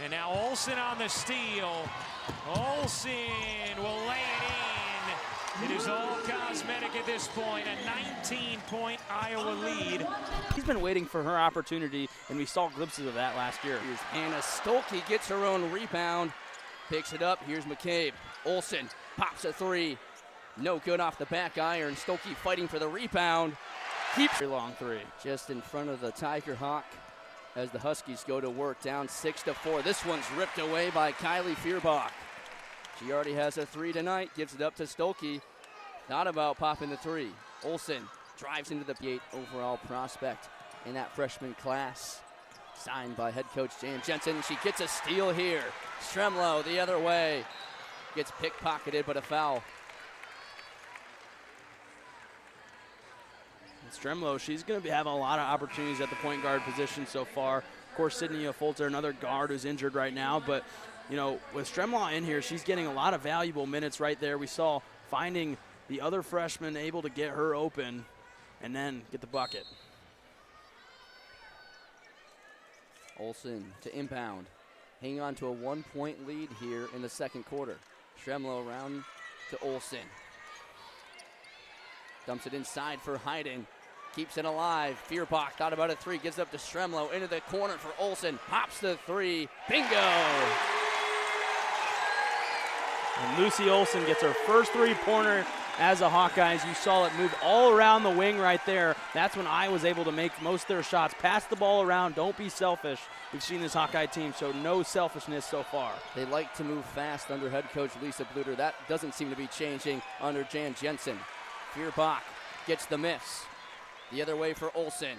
And now Olsen on the steal. Olsen will lay it in. It is all cosmetic at this point. A 19-point Iowa lead. He's been waiting for her opportunity, and we saw glimpses of that last year. Here's Hannah Stuelke, gets her own rebound. Picks it up. Here's McCabe. Olsen pops a three. No good off the back iron. Stuelke fighting for the rebound. Keeps a long three. Just in front of the Tiger Hawk as the Huskies go to work, down 6-4. This one's ripped away by Kylie Feuerbach. She already has a three tonight. Gives it up to Stuelke. Not about popping the three. Olsen drives into the 8 overall prospect in that freshman class. Signed by head coach Jan Jensen. She gets a steal here. Stremlo the other way. Gets pickpocketed, but a foul. Stremlo, she's going to have a lot of opportunities at the point guard position so far. Of course, Sydney Folter, another guard who's injured right now. But, you know, with Stremlo in here, she's getting a lot of valuable minutes right there. We saw finding the other freshman able to get her open and then get the bucket. Olsen to inbound. Hanging on to a 1-point lead here in the second quarter. Stremlo around to Olsen. Dumps it inside for Hayden. Keeps it alive. Feuerbach thought about a three. Gives up to Stremlo. Into the corner for Olsen. Pops the three. Bingo! And Lucy Olsen gets her first three-pointer as a Hawkeyes. You saw it move all around the wing right there. That's when I was able to make most of their shots. Pass the ball around. Don't be selfish. We've seen this Hawkeye team show no selfishness so far. They like to move fast under head coach Lisa Bluter. That doesn't seem to be changing under Jan Jensen. Feuerbach gets the miss. The other way for Olsen.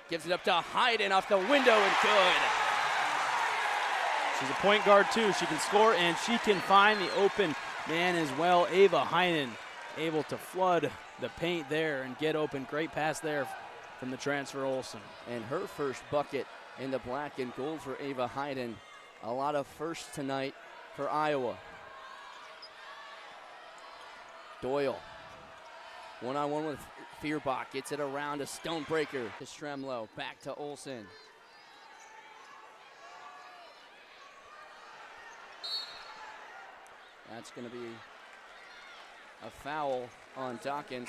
Gives it up to Hayden off the window and good. She's a point guard too. She can score and she can find the open man as well. Ava Hayden able to flood the paint there and get open. Great pass there from the transfer Olsen. And her first bucket in the black and gold for Ava Hayden. A lot of firsts tonight for Iowa. Doyle. One-on-one with Feuerbach. Gets it around a Stonebreaker to Stremlo. Back to Olsen. That's going to be a foul on Dawkins.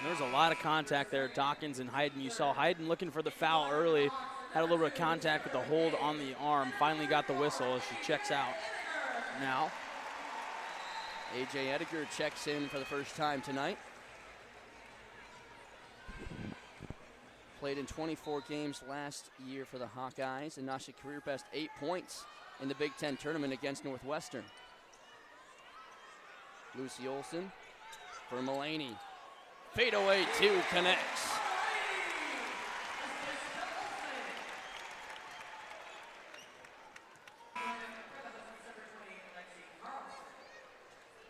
There's a lot of contact there, Dawkins and Hayden. You saw Hayden looking for the foul early. Had a little bit of contact with the hold on the arm. Finally got the whistle as she checks out. Now, A.J. Edgar checks in for the first time tonight. Played in 24 games last year for the Hawkeyes and notched a career best 8 points in the Big Ten tournament against Northwestern. Lucy Olsen for Mulaney. Fadeaway two connects.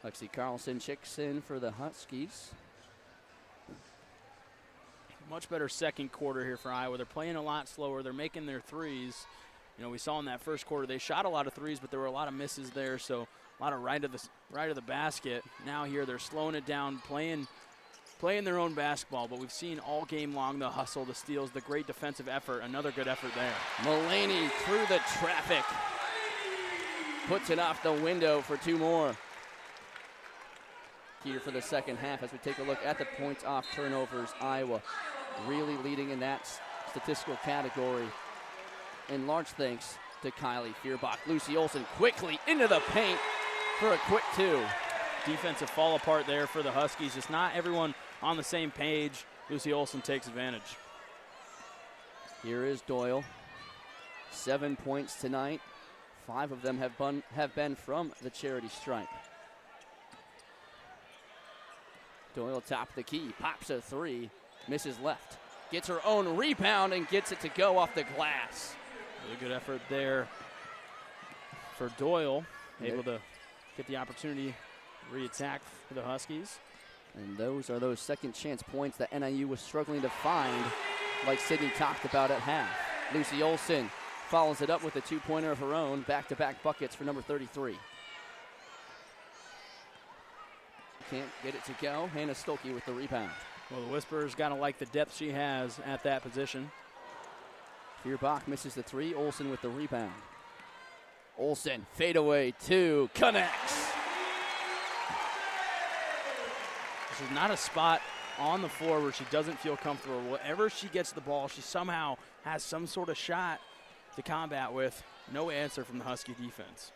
Lexi Carlson checks in for the Huskies. Much better second quarter here for Iowa. They're playing a lot slower. They're making their threes. You know, we saw in that first quarter they shot a lot of threes, but there were a lot of misses there. So a lot of right of the basket. Now here they're slowing it down, playing their own basketball. But we've seen all game long the hustle, the steals, the great defensive effort. Another good effort there. Mulaney through the traffic. Puts it off the window for two more. Here for the second half as we take a look at the points off turnovers. Iowa really leading in that statistical category. And large thanks to Kylie Feuerbach. Lucy Olsen quickly into the paint for a quick two. Defensive fall apart there for the Huskies. Just not everyone on the same page. Lucy Olsen takes advantage. Here is Doyle. 7 points tonight. 5 of them have been from the charity stripe. Doyle top of the key, pops a three, misses left. Gets her own rebound and gets it to go off the glass. Really good effort there for Doyle. Able to get the opportunity to re-attack for the Huskies. And those are those second chance points that NIU was struggling to find, like Sydney talked about at half. Lucy Olsen follows it up with a two-pointer of her own. Back-to-back buckets for number 33. Can't get it to go. Hannah Stuelke with the rebound. Well, the Whisperers got to like the depth she has at that position. Feuerbach misses the three. Olsen with the rebound. Olsen, fadeaway, two, connects. There's not a spot on the floor where she doesn't feel comfortable. Wherever she gets the ball, she somehow has some sort of shot to combat with. No answer from the Husky defense.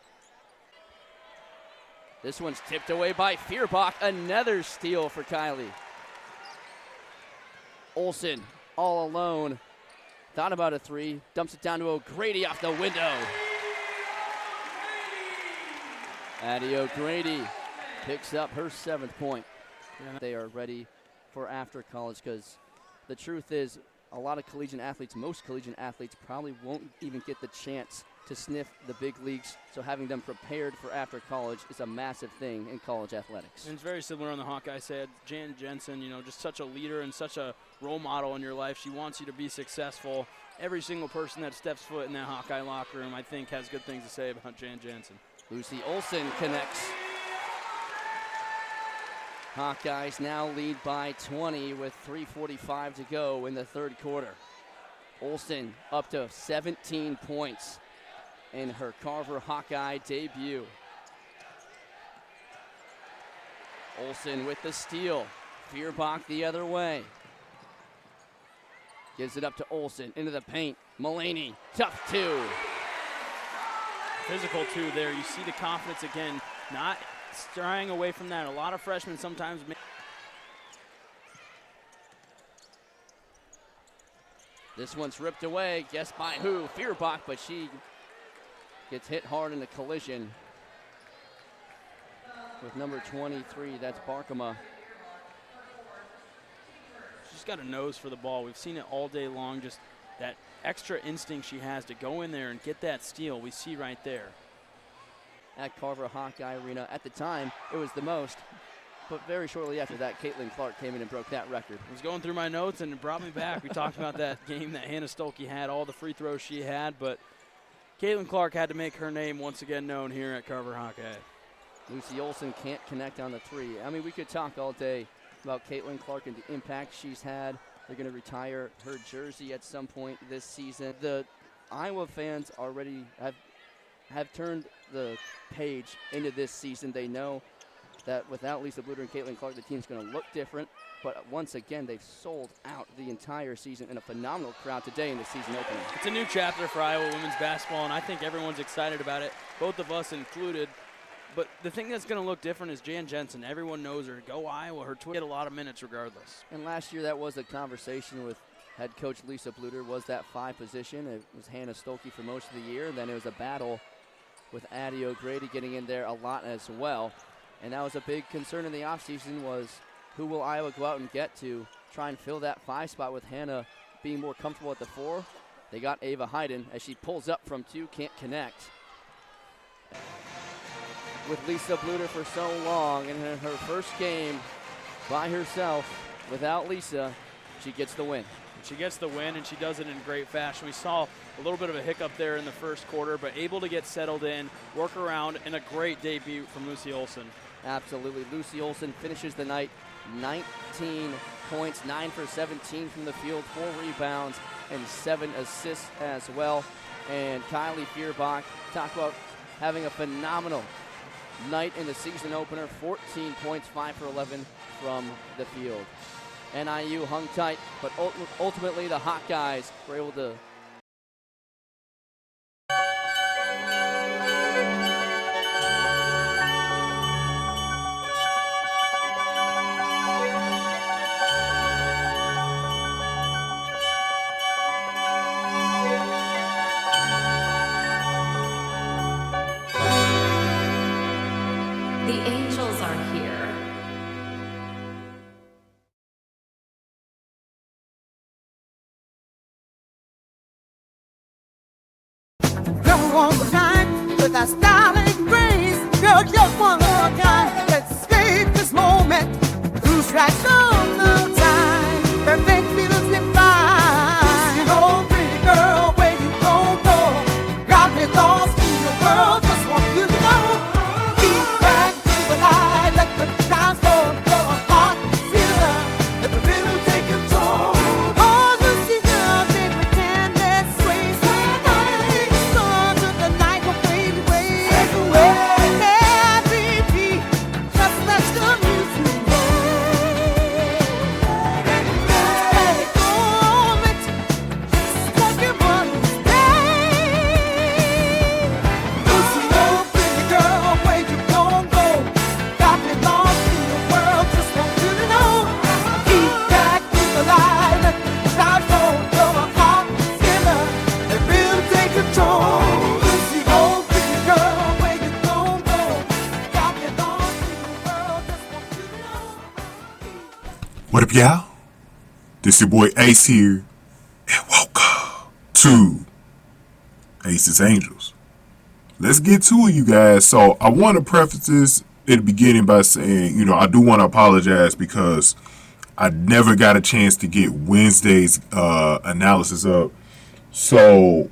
This one's tipped away by Feuerbach. Another steal for Kylie. Olsen all alone. Thought about a three. Dumps it down to O'Grady off the window. Addie O'Grady picks up her 7th point. They are ready for after college because the truth is a lot of collegiate athletes, most collegiate athletes probably won't even get the chance to sniff the big leagues. So having them prepared for after college is a massive thing in college athletics. And it's very similar on the Hawkeye side. Jan Jensen, just such a leader and such a role model in your life. She wants you to be successful. Every single person that steps foot in that Hawkeye locker room, I think, has good things to say about Jan Jensen. Lucy Olsen connects. Hawkeyes now lead by 20 with 3:45 to go in the 3rd quarter. Olsen up to 17 points in her Carver Hawkeye debut. Olsen with the steal. Feuerbach the other way. Gives it up to Olsen into the paint. Mullaney, tough two. Physical two there. You see the confidence again, not straying away from that. A lot of freshmen sometimes. This one's ripped away. Guess by who? Feuerbach, but she gets hit hard in the collision with number 23. That's Barkema. She's got a nose for the ball. We've seen it all day long. Just that extra instinct she has to go in there and get that steal. We see right there. At Carver Hawkeye Arena. At the time, it was the most, but very shortly after that, Caitlin Clark came in and broke that record. I was going through my notes and it brought me back. We talked about that game that Hannah Stuelke had, all the free throws she had, but Caitlin Clark had to make her name once again known here at Carver Hawkeye. Lucy Olsen can't connect on the three. I mean, we could talk all day about Caitlin Clark and the impact she's had. They're going to retire her jersey at some point this season. The Iowa fans already have turned the page into this season. They know that without Lisa Bluter and Caitlin Clark, the team's going to look different. But once again, they've sold out the entire season in a phenomenal crowd today in the season opener. It's a new chapter for Iowa women's basketball, and I think everyone's excited about it, both of us included. But the thing that's going to look different is Jan Jensen. Everyone knows her. Go Iowa. Her twin get a lot of minutes regardless. And last year, that was a conversation with head coach Lisa Bluter. Was that 5 position? It was Hannah Stuelke for most of the year. And then it was a battle with Addie O'Grady getting in there a lot as well. And that was a big concern in the offseason was who will Iowa go out and get to try and fill that 5 spot with Hannah being more comfortable at the 4. They got Ava Hayden as she pulls up from 2, can't connect. With Lisa Bluter for so long, and in her first game by herself without Lisa, she gets the win. She gets the win, and she does it in great fashion. We saw a little bit of a hiccup there in the first quarter, but able to get settled in, work around, and a great debut from Lucy Olsen. Absolutely. Lucy Olsen finishes the night 19 points, 9 for 17 from the field, 4 rebounds, and 7 assists as well. And Kylie Feuerbach, talk about having a phenomenal night in the season opener, 14 points, 5 for 11 from the field. NIU hung tight, but ultimately the Hawkeyes were able to with a style and grace, you're just one of a kind. Let's escape this moment. Who's right on the time? Perfect feels divine. Oh, pretty girl, where you go? Got me lost in your world. Just want you to know. Keep back to the light. Let the time flow. Your heart feel love. Let the rhythm take control. All the seasons they pretend they're sweet. up, y'all? This your boy Ace here, and welcome to Ace's Angels. Let's get to it, you guys. So I want to preface this at the beginning by saying, I do want to apologize because I never got a chance to get Wednesday's analysis up. So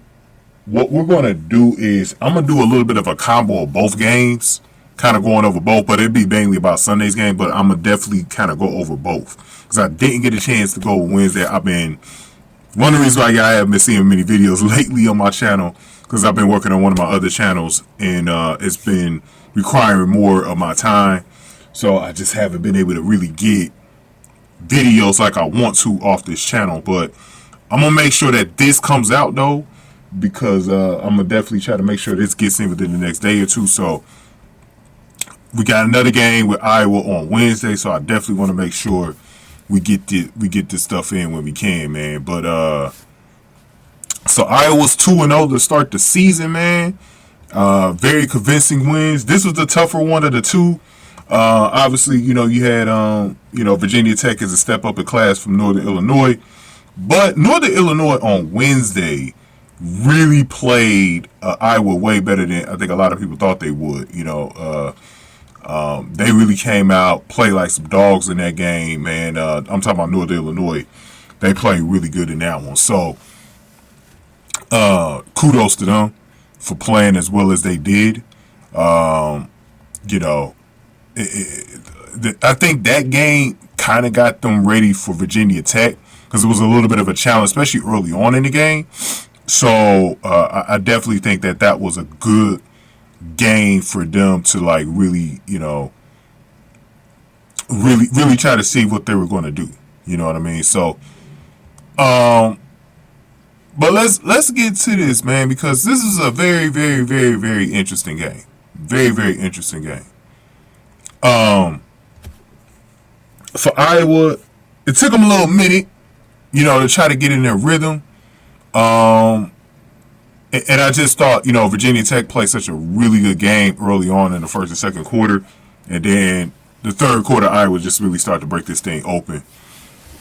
what we're going to do is I'm going to do a little bit of a combo of both games, kind of going over both, but it'd be mainly about Sunday's game, but I'm going to definitely kind of go over both because I didn't get a chance to go Wednesday. One of the reasons why I haven't been seeing many videos lately on my channel because I've been working on one of my other channels and it's been requiring more of my time. So I just haven't been able to really get videos like I want to off this channel. But I'm going to make sure that this comes out though, because I'm going to definitely try to make sure this gets in within the next day or two. So we got another game with Iowa on Wednesday. So I definitely want to make sure we get this stuff in when we can, man. But so Iowa's 2-0 to start the season, man. Very convincing wins. This was the tougher one of the two. Obviously, you had Virginia Tech is a step up in class from Northern Illinois, but Northern Illinois on Wednesday really played Iowa way better than I think a lot of people thought they would. They really came out, played like some dogs in that game, man. I'm talking about Northern Illinois. They played really good in that one. So, kudos to them for playing as well as they did. I think that game kind of got them ready for Virginia Tech because it was a little bit of a challenge, especially early on in the game. So, I definitely think that was a good game for them to like really try to see what they were going to do. You know what I mean? So, but let's get to this, man, because this is a very, very, very, very interesting game. Very, very interesting game. For Iowa, it took them a little minute, to try to get in their rhythm. And I just thought, Virginia Tech played such a really good game early on in the first and second quarter. And then the third quarter, Iowa just really started to break this thing open.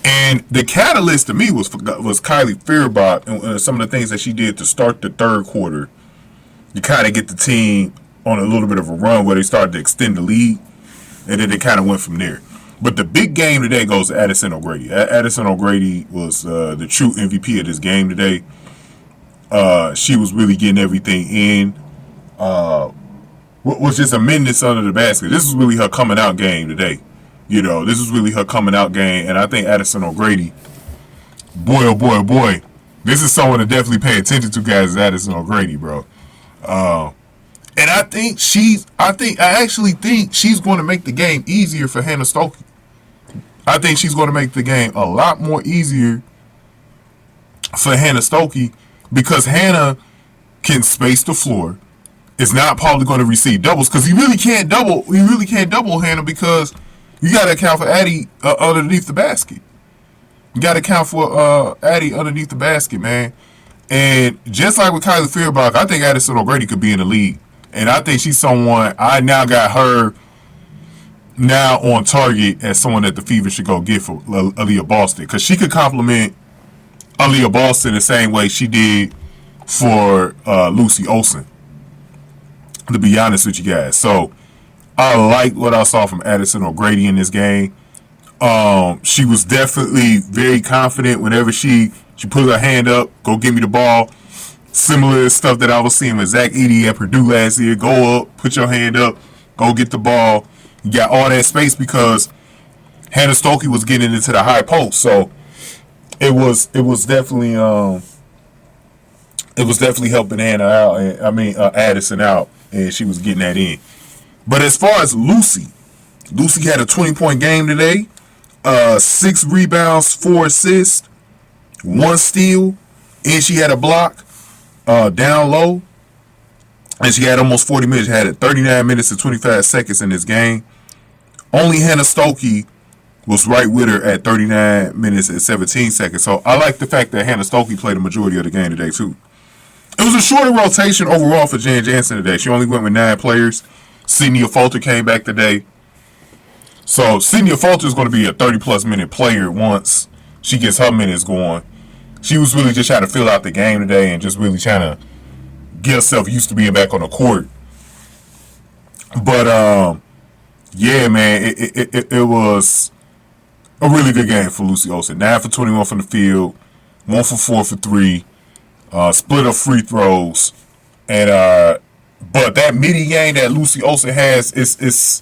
And the catalyst to me was Kylie Feuerbach and some of the things that she did to start the third quarter to kind of get the team on a little bit of a run where they started to extend the lead. And then they kind of went from there. But the big game today goes to Addison O'Grady. Addison O'Grady was the true MVP of this game today. She was really getting everything in. Was just a menace under the basket. This was really her coming out game today. This was really her coming out game. And I think Addison O'Grady, boy, oh boy, oh boy, this is someone to definitely pay attention to, guys, is Addison O'Grady, bro. And I actually think she's going to make the game easier for Hannah Stuelke. I think she's going to make the game a lot more easier for Hannah Stuelke because Hannah can space the floor. Is not probably going to receive doubles because you really can't double Hannah because you got to account for Addie underneath the basket. You got to account for Addie underneath the basket, man. And just like with Kylie Feuerbach, I think Addison O'Grady could be in the league. And I think she's someone, I now got her now on target as someone that the Fever should go get for Aaliyah Boston. Because she could complement Aaliyah Boston the same way she did for Lucy Olsen, to be honest with you guys. So, I liked what I saw from Addison O'Grady in this game. She was definitely very confident whenever she put her hand up, go give me the ball. Similar stuff that I was seeing with Zach Edey at Purdue last year. Go up, put your hand up, go get the ball. You got all that space because Hannah Stuelke was getting into the high post. So it was definitely helping Hannah out. Addison out, and she was getting that in. But as far as Lucy had a 20-point game today. 6 rebounds, 4 assists, 1 steal, and she had a block down low. And she had almost 40 minutes. She had 39 minutes and 25 seconds in this game. Only Hannah Stuelke was right with her at 39 minutes and 17 seconds. So I like the fact that Hannah Stuelke played the majority of the game today, too. It was a shorter rotation overall for Jan Jansen today. She only went with 9 players. Sydney Fulter came back today. So Sydney Fulcher is going to be a 30-plus minute player once she gets her minutes going. She was really just trying to fill out the game today and just really trying to get herself used to being back on the court. But yeah, man, it was a really good game for Lucy Olsen. 9 for 21 from the field, 1 for 4 for 3, split up free throws, and but that midi game that Lucy Olsen has is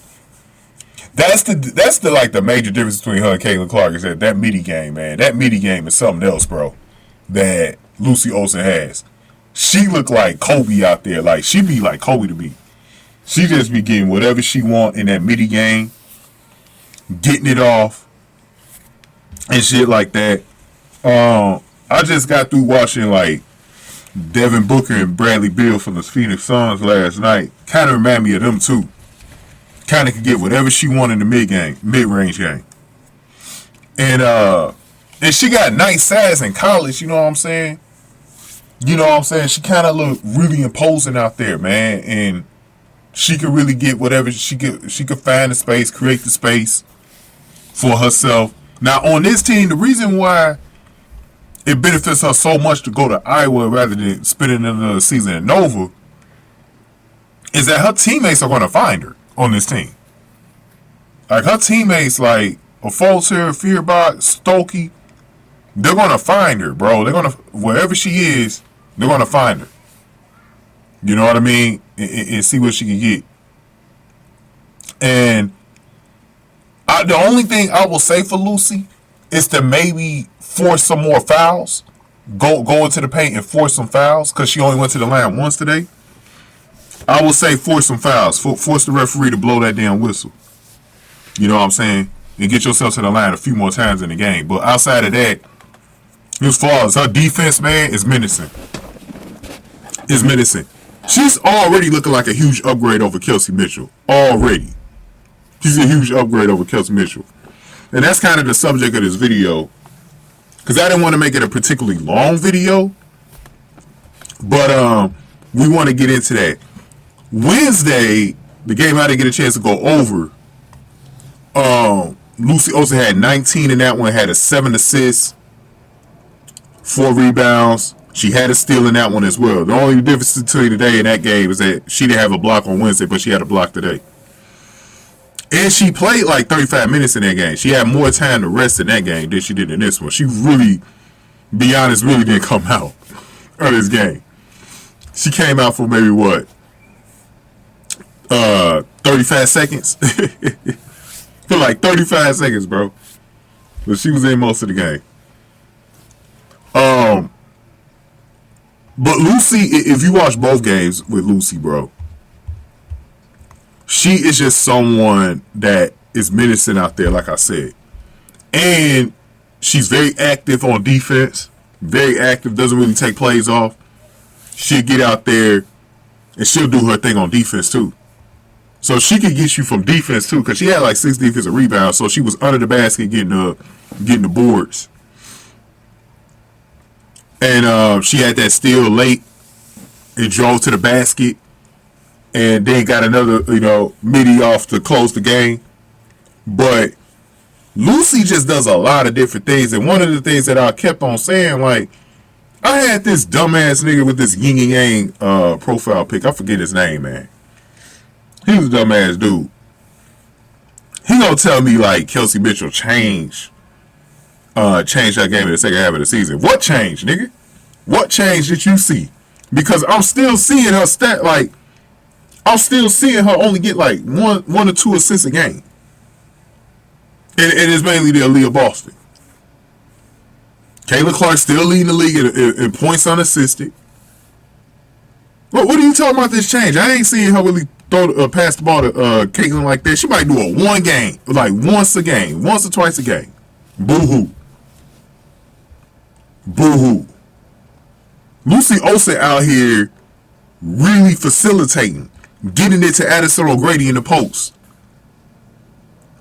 that's the like the major difference between her and Caitlin Clark is that midi game, man. That midi game is something else, bro. That Lucy Olsen has. She look like Kobe out there. Like she be like Kobe to me. She just be getting whatever she want in that midi game, getting it off, and shit like that. I just got through watching like Devin Booker and Bradley Beal from the Phoenix Suns last night. Kind of remind me of them too. Kind of could get whatever she wanted in the mid-range game. And she got nice size in college, you know what I'm saying? You know what I'm saying? She kind of looked really imposing out there, man. And she could really get whatever she could find the space, create the space for herself. Now, on this team, the reason why it benefits her so much to go to Iowa rather than spending another season at Nova is that her teammates are going to find her on this team. Like, her teammates, like Fulcher, Feuerbach, Stuelke, they're going to find her, bro. They're going to, wherever she is, they're going to find her. You know what I mean? And see what she can get. And the only thing I will say for Lucy is to maybe force some more fouls. Go into the paint and force some fouls because she only went to the line once today. I will say force some fouls. Force the referee to blow that damn whistle. You know what I'm saying? And get yourself to the line a few more times in the game. But outside of that, as far as her defense, man, is menacing. Is menacing. She's already looking like a huge upgrade over Kelsey Mitchell. Already. She's a huge upgrade over Kelsey Mitchell. And that's kind of the subject of this video. Because I didn't want to make it a particularly long video. But we want to get into that. Wednesday, the game I didn't get a chance to go over. Lucy Olsen had 19 in that one. Had a 7 assists. 4 rebounds. She had a steal in that one as well. The only difference between today and that game is that she didn't have a block on Wednesday, but she had a block today. And she played like 35 minutes in that game. She had more time to rest in that game than she did in this one. She really, be honest, really didn't come out of this game. She came out for maybe what? 35 seconds? For like 35 seconds, bro. But she was in most of the game. But Lucy, if you watch both games with Lucy, bro, she is just someone that is menacing out there, like I said. And she's very active on defense. Very active, doesn't really take plays off. She'll get out there and she'll do her thing on defense too. So she can get you from defense too, because she had like 6 defensive rebounds. So she was under the basket getting the boards. And she had that steal late and drove to the basket and then got another, midi off to close the game. But Lucy just does a lot of different things. And one of the things that I kept on saying, like, I had this dumbass nigga with this yin and yang profile pic. I forget his name, man. He was a dumbass dude. He gonna tell me, like, Kelsey Mitchell changed that game in the second half of the season. What changed, nigga? What change did you see? Because I'm still seeing her I'm still seeing her only get like one or 2 assists a game. And it's mainly the Aaliyah Boston. Kayla Clark still leading the league in points unassisted. What are you talking about this change? I ain't seeing her really pass the ball to Caitlin like that. She might do it one game, like once a game, once or twice a game. Boo-hoo. Boo-hoo. Lucy Olsen out here really facilitating, getting it to Addison O'Grady in the post.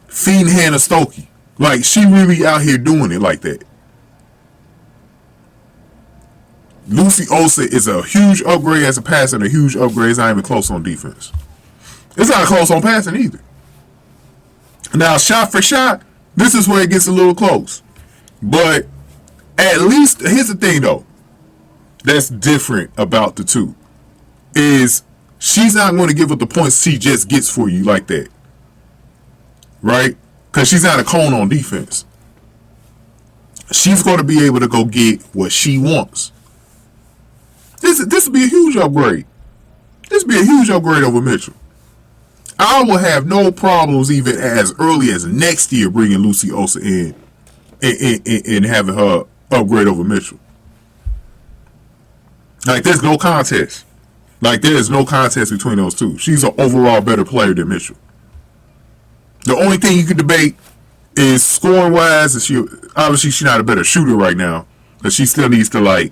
Feeding Hannah Stuelke. Like, she really out here doing it like that. Lucy Olsen is a huge upgrade as a passer and a huge upgrade. It's not even close on defense. It's not close on passing either. Now, shot for shot, this is where it gets a little close. But at least, here's the thing, though, that's different about the two, is she's not going to give up the points she just gets for you like that. Right? Because she's not a cone on defense. She's going to be able to go get what she wants. This would be a huge upgrade. This would be a huge upgrade over Mitchell. I will have no problems even as early as next year bringing Lucy Olsen in and having her upgrade over Mitchell. Like, there's no contest. Like, there is no contest between those two. She's an overall better player than Mitchell. The only thing you could debate is scoring-wise, and obviously she's not a better shooter right now, but she still needs to, like,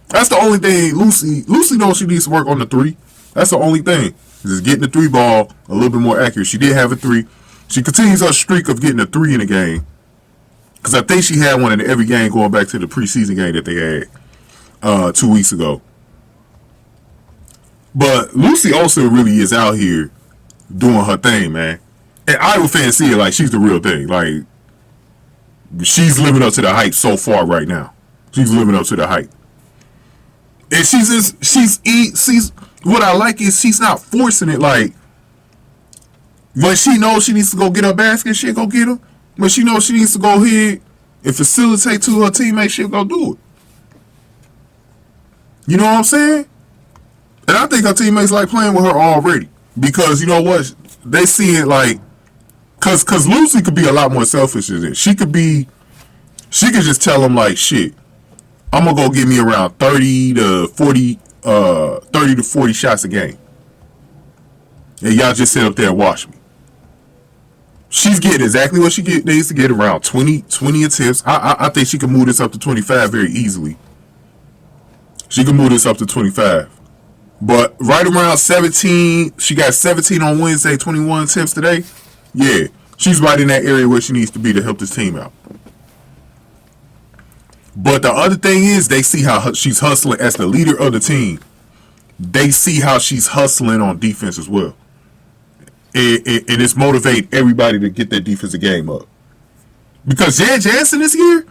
that's the only thing. Lucy knows she needs to work on the three. That's the only thing. Just getting the three ball a little bit more accurate. She did have a three. She continues her streak of getting a three in a game. Because I think she had one in every game going back to the preseason game that they had 2 weeks ago. But Lucy Olsen really is out here doing her thing, man. And Iowa fans see it like she's the real thing. Like, she's living up to the hype so far right now. She's living up to the hype. And she's what I like is she's not forcing it. Like, when she knows she needs to go get her basket, she'll go get them. When she knows she needs to go ahead and facilitate to her teammates, she'll go do it. You know what I'm saying? And I think her teammates like playing with her already. Because, you know what? They see it like, because Lucy could be a lot more selfish than this. She could just tell them, like, shit, I'm going to go get me around 30 to 40 shots a game. And y'all just sit up there and watch me. She's getting exactly what she needs to get, around 20 attempts. I think she can move this up to 25 very easily. She can move this up to 25. But right around 17, she got 17 on Wednesday, 21 attempts today. Yeah, she's right in that area where she needs to be to help this team out. But the other thing is, they see how she's hustling as the leader of the team. They see how she's hustling on defense as well. And it's motivating everybody to get their defensive game up. Because Jan Jansen this year,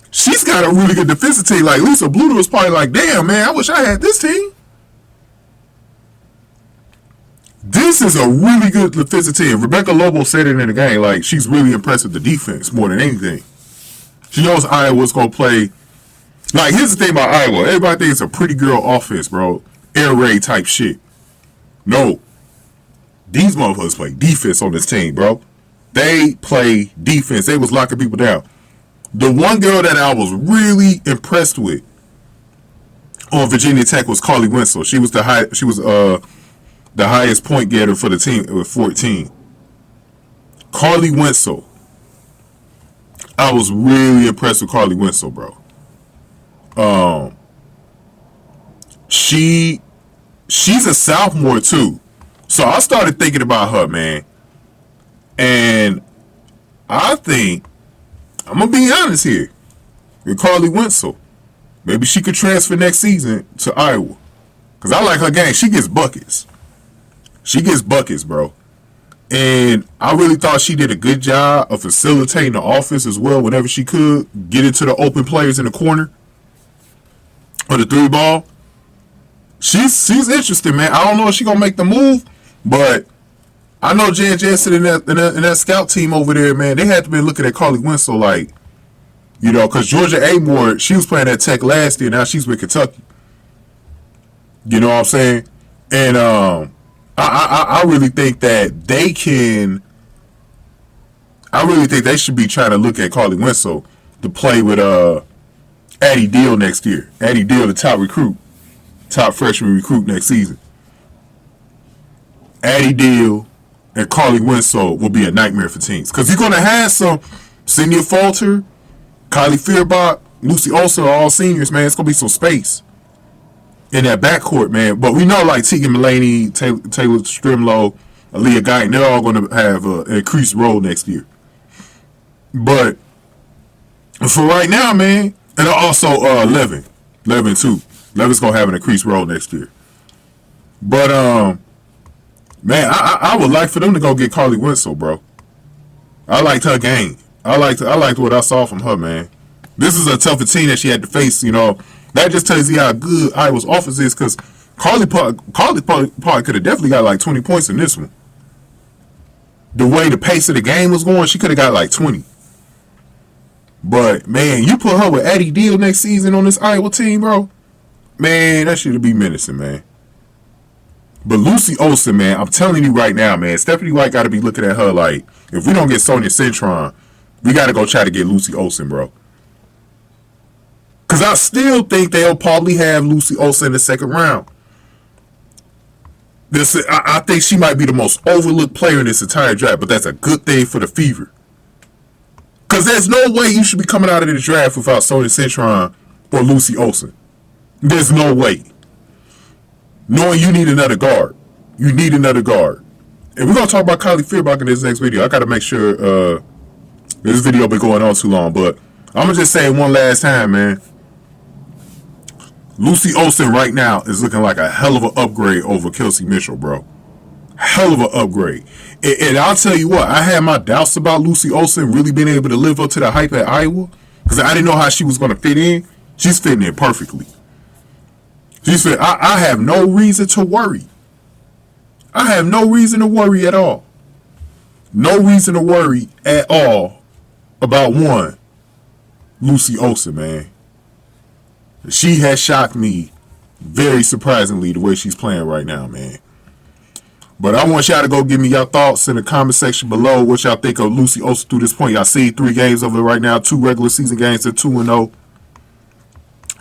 she's got a really good defensive team. Like, Lisa Bluter was probably like, damn, man, I wish I had this team. This is a really good defensive team. Rebecca Lobo said it in the game. Like, she's really impressed with the defense more than anything. She knows Iowa's going to play. Like, here's the thing about Iowa. Everybody thinks it's a pretty girl offense, bro. Air raid type shit. No. These motherfuckers play defense on this team, bro. They play defense. They was locking people down. The one girl that I was really impressed with on Virginia Tech was Carly Winslow. She was the highest point getter for the team with 14. Carly Winslow. I was really impressed with Carly Winslow, bro. She's a sophomore too. So I started thinking about her, man. And I think, I'm going to be honest here, with Carly Winslow, maybe she could transfer next season to Iowa. Because I like her game. She gets buckets. She gets buckets, bro. And I really thought she did a good job of facilitating the offense as well whenever she could. Get into the open players in the corner. Or the three ball. She's interesting, man. I don't know if she's going to make the move. But I know Jan Jansen in that scout team over there, man, they had to be looking at Carly Winslow like, you know, because Georgia Amore, she was playing at Tech last year. Now she's with Kentucky. You know what I'm saying? And I really think that they can. I really think they should be trying to look at Carly Winslow to play with Addie Deal next year. Addie Deal, the top freshman recruit next season. Addie Deal and Carly Winslow will be a nightmare for teams. Because you're going to have some Senior Falter, Kylie Feuerbach, Lucy Olsen are all seniors, man. It's going to be some space in that backcourt, man. But we know, like, Tegan Mulaney, Taylor Strimlow, Aaliyah Guyton, they're all going to have an increased role next year. But for right now, man, and also Levin too. Levin's going to have an increased role next year. But, man, I would like for them to go get Carly Winslow, bro. I liked her game. I liked what I saw from her, man. This is a tougher team that she had to face, you know. That just tells you how good Iowa's offense is, because Carly Park could have definitely got like 20 points in this one. The way the pace of the game was going, she could have got like 20. But, man, you put her with Addie Deal next season on this Iowa team, bro. Man, that should be menacing, man. But Lucy Olsen, man, I'm telling you right now, man, Stephanie White got to be looking at her like, if we don't get Sonia Cintron, we got to go try to get Lucy Olsen, bro. Because I still think they'll probably have Lucy Olsen in the second round. I think she might be the most overlooked player in this entire draft, but that's a good thing for the Fever. Because there's no way you should be coming out of the draft without Sonia Cintron or Lucy Olsen. There's no way. Knowing you need another guard. You need another guard. And we're going to talk about Kylie Feuerbach in this next video. I got to make sure this video been going on too long. But I'm going to just say it one last time, man. Lucy Olsen right now is looking like a hell of an upgrade over Kelsey Mitchell, bro. Hell of an upgrade. And I'll tell you what, I had my doubts about Lucy Olsen really being able to live up to the hype at Iowa, because I didn't know how she was going to fit in. She's fitting in perfectly. I have no reason to worry. I have no reason to worry at all. No reason to worry at all about one, Lucy Olsen, man. She has shocked me very surprisingly the way she's playing right now, man. But I want y'all to go give me your thoughts in the comment section below. What y'all think of Lucy Olsen through this point. Y'all see 3 games over right now. 2 regular season games. They're 2-0.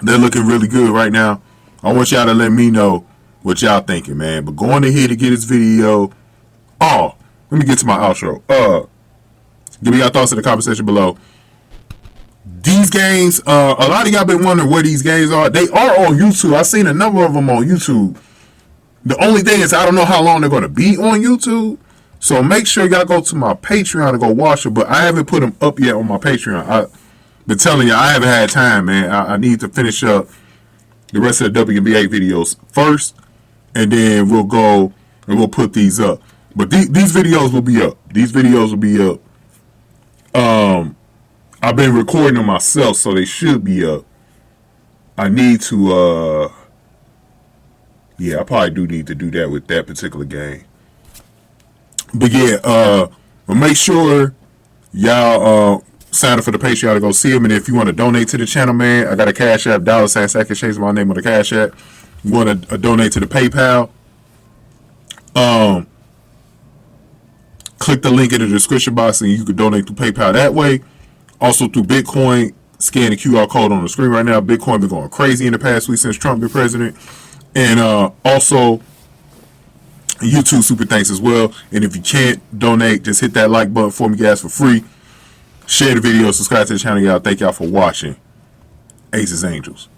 They're looking really good right now. I want y'all to let me know what y'all thinking, man. But going ahead to get this video. Oh, let me get to my outro. Give me your thoughts in the comment section below. These games, a lot of y'all been wondering where these games are. They are on YouTube. I've seen a number of them on YouTube. The only thing is I don't know how long they're going to be on YouTube. So make sure y'all go to my Patreon and go watch it. But I haven't put them up yet on my Patreon. I've been telling you, I haven't had time, man. I need to finish up the rest of the WNBA videos first. And then we'll go and we'll put these up. But these videos will be up. These videos will be up. I've been recording them myself, so they should be up. I need to, yeah, I probably do need to do that with that particular game. But yeah, but make sure y'all sign up for the Patreon to go see them. And if you want to donate to the channel, man, I got a Cash App, $. I can change my name on the Cash App. You want to donate to the PayPal? Click the link in the description box and you can donate to PayPal that way. Also through Bitcoin, scan the QR code on the screen right now. Bitcoin been going crazy in the past week since Trump been president. And also YouTube super thanks as well. And if you can't donate, just hit that like button for me, guys, for free. Share the video, subscribe to the channel, y'all. Thank y'all for watching. Aces Angels.